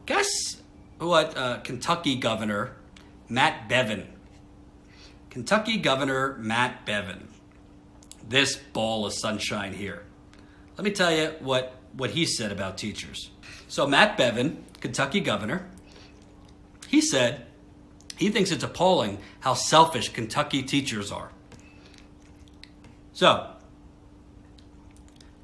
Guess what Kentucky Governor Matt Bevin, this ball of sunshine here. Let me tell you what he said about teachers. So Matt Bevin, Kentucky governor, he said he thinks it's appalling how selfish Kentucky teachers are. So,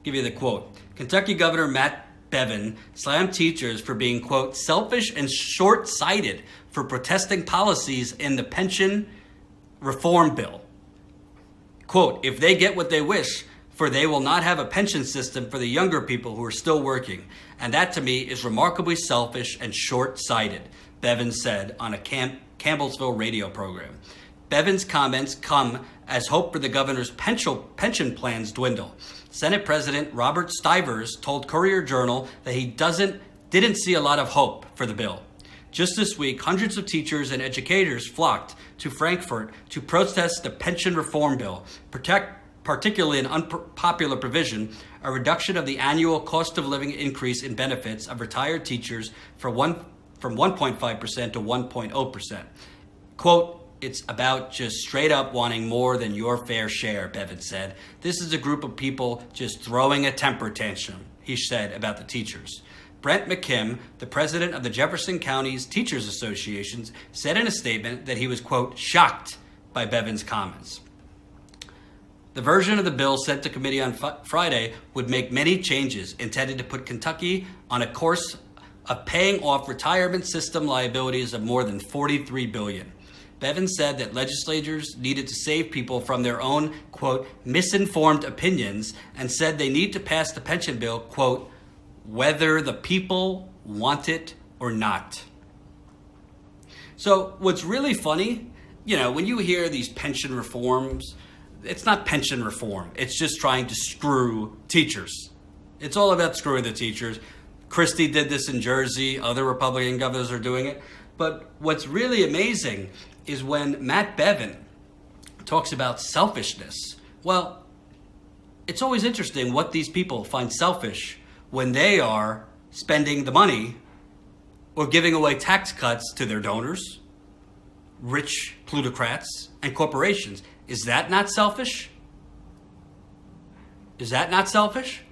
give you the quote. Kentucky Governor Matt Bevin slammed teachers for being, quote, selfish and short-sighted for protesting policies in the pension reform bill. Quote, if they get what they wish, for they will not have a pension system for the younger people who are still working. And that to me is remarkably selfish and short-sighted, Bevin said on a Campbellsville radio program. Bevin's comments come as hope for the governor's pension plans dwindle. Senate President Robert Stivers told Courier-Journal that he didn't see a lot of hope for the bill. Just this week, hundreds of teachers and educators flocked to Frankfurt to protest the pension reform bill, particularly an unpopular provision, a reduction of the annual cost of living increase in benefits of retired teachers from 1.5% to 1.0%. Quote, it's about just straight up wanting more than your fair share, Bevin said. This is a group of people just throwing a temper tantrum, he said about the teachers. Brent McKim, the president of the Jefferson County's Teachers Association, said in a statement that he was, quote, shocked by Bevin's comments. The version of the bill sent to committee on Friday would make many changes intended to put Kentucky on a course of paying off retirement system liabilities of more than $43 billion. Bevin said that legislators needed to save people from their own, quote, misinformed opinions, and said they need to pass the pension bill, quote, whether the people want it or not. So what's really funny, when you hear these pension reforms, it's not pension reform. It's just trying to screw teachers. It's all about screwing the teachers. Christie did this in Jersey. Other Republican governors are doing it. But what's really amazing is when Matt Bevin talks about selfishness. Well, it's always interesting what these people find selfish when they are spending the money or giving away tax cuts to their donors, rich plutocrats, and corporations. Is that not selfish? Is that not selfish?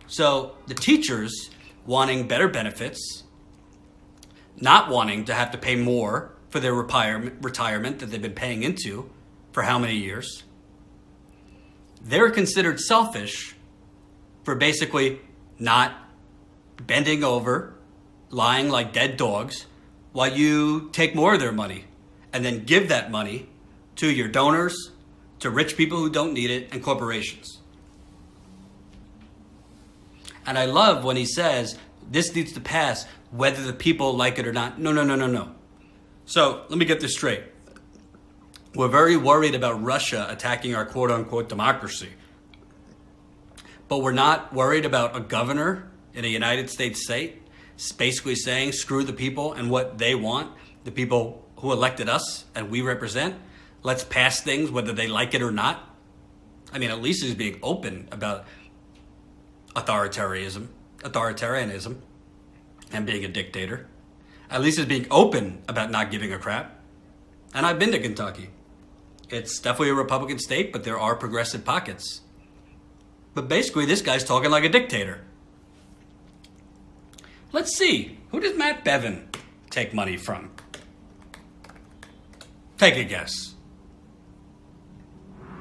So the teachers wanting better benefits, not wanting to have to pay more for their retirement that they've been paying into for how many years, they're considered selfish for basically not bending over, lying like dead dogs, while you take more of their money and then give that money to your donors, to rich people who don't need it, and corporations. And I love when he says, this needs to pass whether the people like it or not. No. So let me get this straight. We're very worried about Russia attacking our quote-unquote democracy. But we're not worried about a governor in a United States state basically saying, screw the people and what they want, the people who elected us and we represent. Let's pass things whether they like it or not. I mean, at least he's being open about authoritarianism and being a dictator. At least he's being open about not giving a crap. And I've been to Kentucky. It's definitely a Republican state, but there are progressive pockets. But basically, this guy's talking like a dictator. Let's see. Who does Matt Bevin take money from? Take a guess.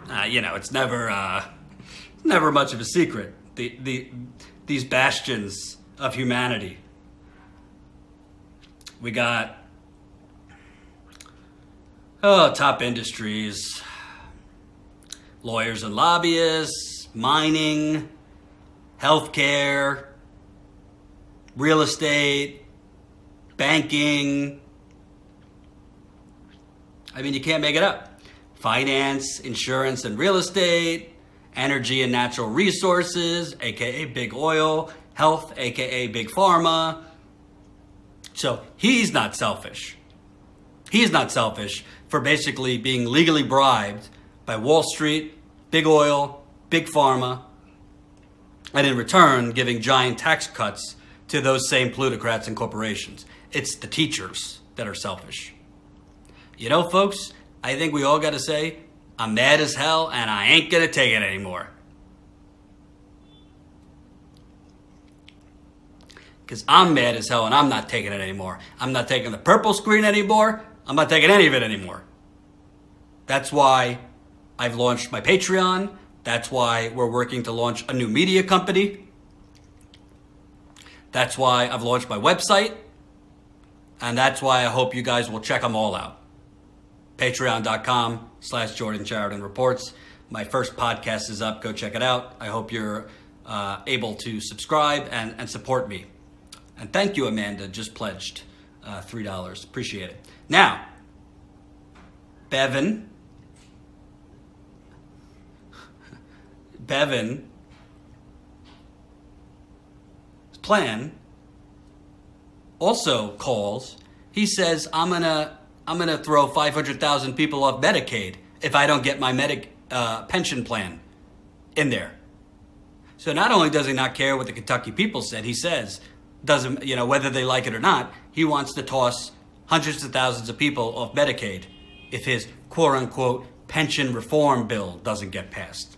It's never much of a secret. These bastions of humanity. We got top industries, lawyers and lobbyists, mining, healthcare, real estate, banking. I mean, you can't make it up. Finance, insurance and real estate, energy and natural resources, aka big oil, health, aka big pharma. So he's not selfish. He's not selfish for basically being legally bribed by Wall Street, big oil, big pharma, and in return giving giant tax cuts to those same plutocrats and corporations. It's the teachers that are selfish. You know, folks, I think we all got to say, I'm mad as hell and I ain't going to take it anymore. Because I'm mad as hell and I'm not taking it anymore. I'm not taking the purple screen anymore. I'm not taking any of it anymore. That's why I've launched my Patreon. That's why we're working to launch a new media company. That's why I've launched my website. And that's why I hope you guys will check them all out. Patreon.com/Jordan Sheridan Reports. My first podcast is up. Go check it out. I hope you're able to subscribe and support me. And thank you, Amanda, just pledged $3. Appreciate it. Now, Bevin's plan also calls. He says, I'm gonna throw 500,000 people off Medicaid if I don't get my pension plan in there. So not only does he not care what the Kentucky people said, he says, doesn't, you know, whether they like it or not, he wants to toss hundreds of thousands of people off Medicaid if his quote-unquote pension reform bill doesn't get passed.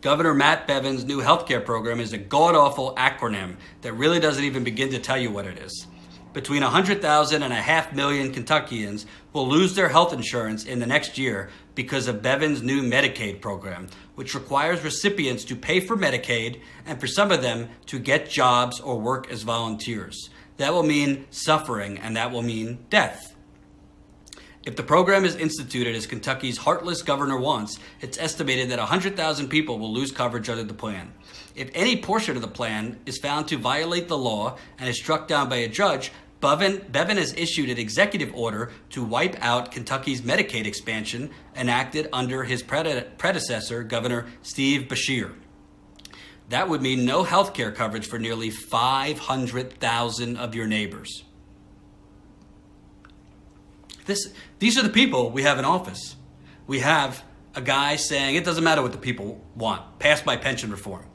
Governor Matt Bevin's new healthcare program is a god-awful acronym that really doesn't even begin to tell you what it is. Between 100,000 and 500,000 Kentuckians will lose their health insurance in the next year because of Bevin's new Medicaid program, which requires recipients to pay for Medicaid and for some of them to get jobs or work as volunteers. That will mean suffering, and that will mean death. If the program is instituted as Kentucky's heartless governor wants, it's estimated that 100,000 people will lose coverage under the plan. If any portion of the plan is found to violate the law and is struck down by a judge, Bevin has issued an executive order to wipe out Kentucky's Medicaid expansion enacted under his predecessor, Governor Steve Beshear. That would mean no health care coverage for nearly 500,000 of your neighbors. These are the people we have in office. We have a guy saying it doesn't matter what the people want. Pass my pension reform.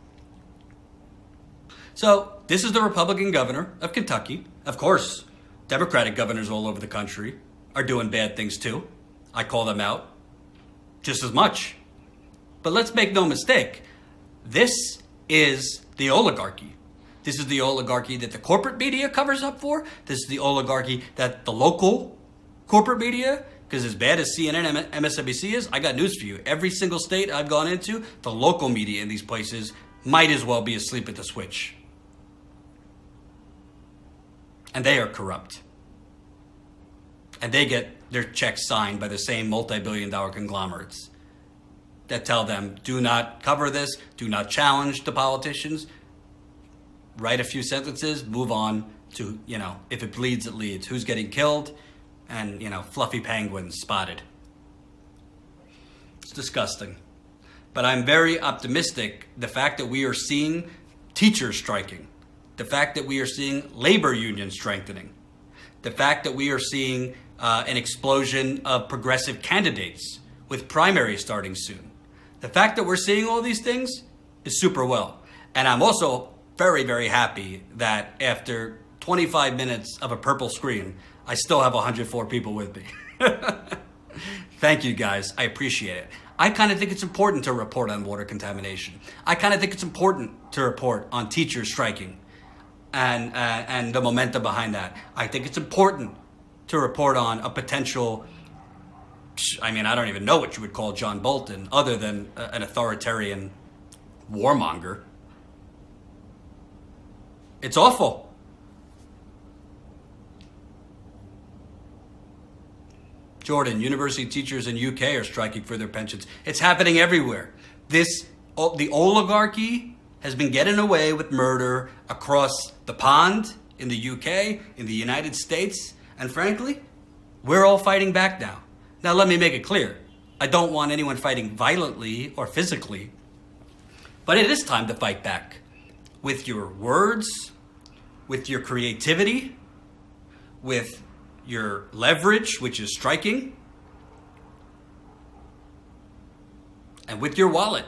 So this is the Republican governor of Kentucky. Of course, Democratic governors all over the country are doing bad things too. I call them out just as much. But let's make no mistake. This is the oligarchy. This is the oligarchy that the corporate media covers up for. This is the oligarchy that the local corporate media, because as bad as CNN and MSNBC is, I got news for you. Every single state I've gone into, the local media in these places might as well be asleep at the switch. And they are corrupt. And they get their checks signed by the same multi-billion-dollar conglomerates that tell them, do not cover this, do not challenge the politicians, write a few sentences, move on to, you know, if it bleeds, it leads. Who's getting killed? And, you know, fluffy penguins spotted. It's disgusting. But I'm very optimistic. The fact that we are seeing teachers striking, the fact that we are seeing labor unions strengthening, the fact that we are seeing an explosion of progressive candidates with primaries starting soon. The fact that we're seeing all these things is super well. And I'm also very, very happy that after 25 minutes of a purple screen, I still have 104 people with me. Thank you, guys. I appreciate it. I kind of think it's important to report on water contamination. I kind of think it's important to report on teachers striking and the momentum behind that. I think it's important to report on a potential, I mean, I don't even know what you would call John Bolton other than an authoritarian warmonger. It's awful. Jordan, university teachers in UK are striking for their pensions. It's happening everywhere. The oligarchy has been getting away with murder across the pond, in the UK, in the United States, and frankly, we're all fighting back now. Now let me make it clear. I don't want anyone fighting violently or physically, but it is time to fight back with your words, with your creativity, with your leverage, which is striking, and with your wallet,